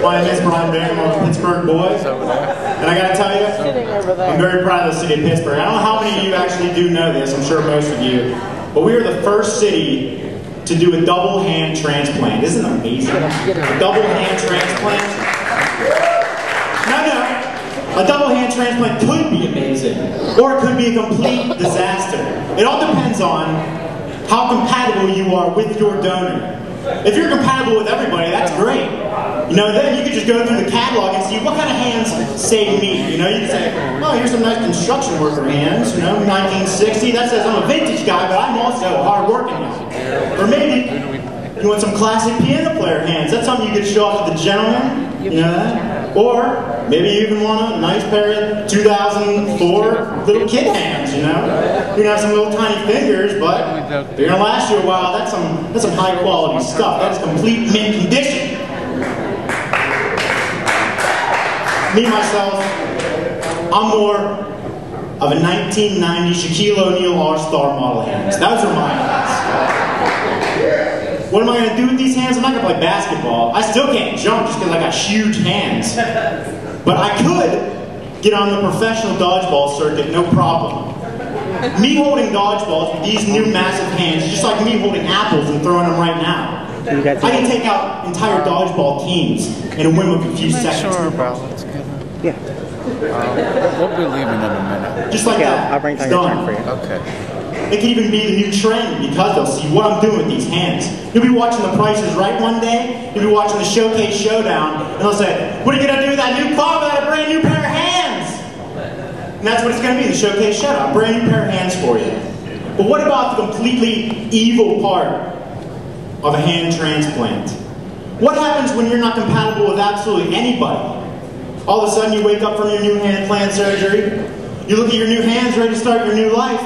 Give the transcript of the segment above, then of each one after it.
My name is Bryan Bingham. I'm a Pittsburgh boy. And I gotta tell you, I'm very proud of the city of Pittsburgh. I don't know how many of you actually do know this, I'm sure most of you, but we are the first city to do a double hand transplant. Isn't it amazing? A double hand transplant? No. A double hand transplant could be amazing, or it could be a complete disaster. It all depends on how compatible you are with your donor. If you're compatible with everybody, that's great. You know, then you can just go through the catalog and see what kind of hands save me. You know, you can say, oh, here's some nice construction worker hands, you know, 1960. That says I'm a vintage guy, but I'm also a hard-working guy. Or maybe you want some classic piano player hands. That's something you could show off to the gentleman. You know that? Or maybe you even want a nice pair of 2004 little kid hands, you know? You're gonna have some little tiny fingers, but they're gonna last you a while. That's some high quality stuff. That's complete mint condition. Me, myself, I'm more of a 1990 Shaquille O'Neal All-Star model hands. Those are my hands. What am I going to do with these hands? I'm not going to play basketball. I still can't jump just because I got huge hands. But I could get on the professional dodgeball circuit, no problem. Me holding dodgeballs with these new massive hands is just like me holding apples and throwing them right now. I can take out entire dodgeball teams in a whim of a few seconds. Sure, bro. Let's get it. Yeah. We'll be leaving in a minute. Just like that. I'll bring down your turn for you. Okay. It can even be the new trend because they'll see what I'm doing with these hands. You'll be watching The Price is Right one day, you'll be watching the Showcase Showdown, and they'll say, what are you going to do with that new car without a brand new pair of hands? And that's what it's going to be, the Showcase Showdown, a brand new pair of hands for you. But what about the completely evil part of a hand transplant? What happens when you're not compatible with absolutely anybody? All of a sudden you wake up from your new hand plant surgery, you look at your new hands ready to start your new life,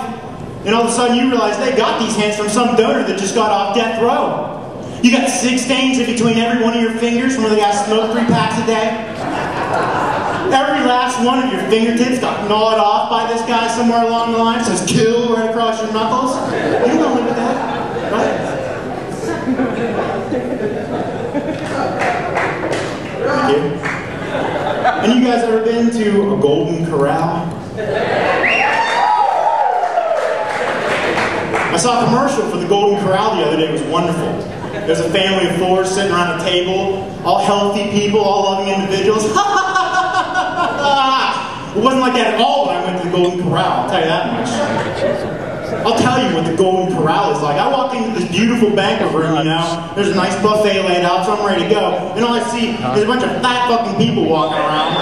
and all of a sudden you realize they got these hands from some donor that just got off death row. You got 6 stains in between every one of your fingers from where the guy smoked 3 packs a day. Every last one of your fingertips got gnawed off by this guy somewhere along the line. It says kill right across your knuckles. You don't live with that, right? Thank you. And you guys ever been to a Golden Corral? I saw a commercial for the Golden Corral the other day. It was wonderful. There's a family of 4 sitting around a table, all healthy people, all loving individuals. It wasn't like that at all when I went to the Golden Corral, I'll tell you that much. I'll tell you what the Golden Corral is like. I walked into this beautiful banquet room, you know, there's a nice buffet laid out, so I'm ready to go. And all I see is a bunch of fat fucking people walking around.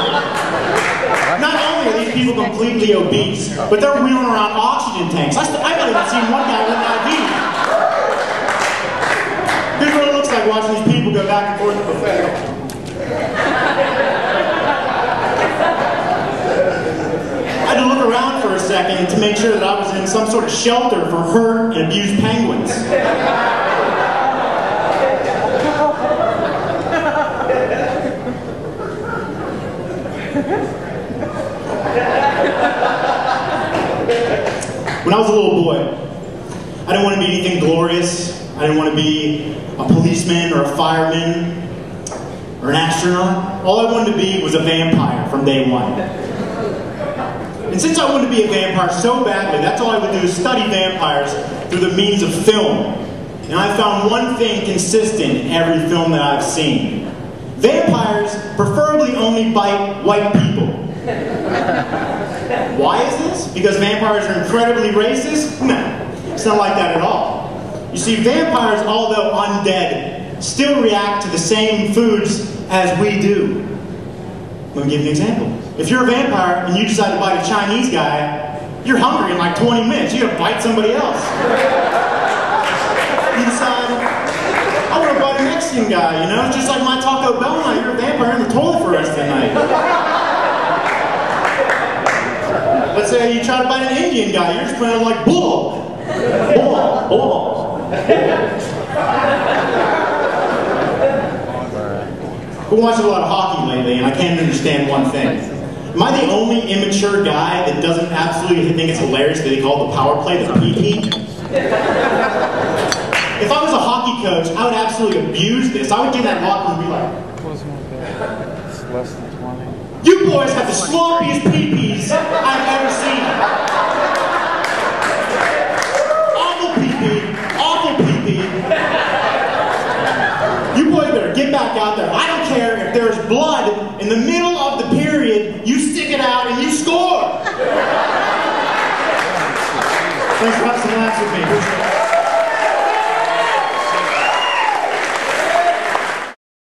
Not only are these people completely obese, but they're wheeling around oxygen tanks. I've not even seen one guy with an IV. Here's what it looks like watching these people go back and forth the buffet. I had to look around for a second to make sure that I was in some sort of shelter for hurt and abused penguins. When I was a little boy, I didn't want to be anything glorious. I didn't want to be a policeman or a fireman or an astronaut. All I wanted to be was a vampire from day one. And since I wanted to be a vampire so badly, that's all I would do is study vampires through the means of film. And I found one thing consistent in every film that I've seen. Vampires preferably only bite white people. Why is this? Because vampires are incredibly racist? No, it's not like that at all. You see, vampires, although undead, still react to the same foods as we do. Let me give you an example. If you're a vampire and you decide to bite a Chinese guy, you're hungry in like 20 minutes. You're going to bite somebody else. You decide, I want to bite a Mexican guy, you know? It's just like my Taco Bell night. You're a vampire in the toilet for the rest of the night. Let's say you try to bite an Indian guy. You're just playing like, bull. Bull. Bull. I've been watching a lot of hockey lately, and I can't understand one thing. Am I the only immature guy that doesn't absolutely think it's hilarious that they call the power play the PP? If I was a hockey coach, I would absolutely abuse this. I would get in that locker room and be like, Less than 20. You boys have the sloppiest pee-pees I've ever seen. Awful pee-pee. Awful pee-pee. You boys better get back out there. I don't care if there's blood in the middle of the period. You stick it out and you score. Thanks for having some laughs with me.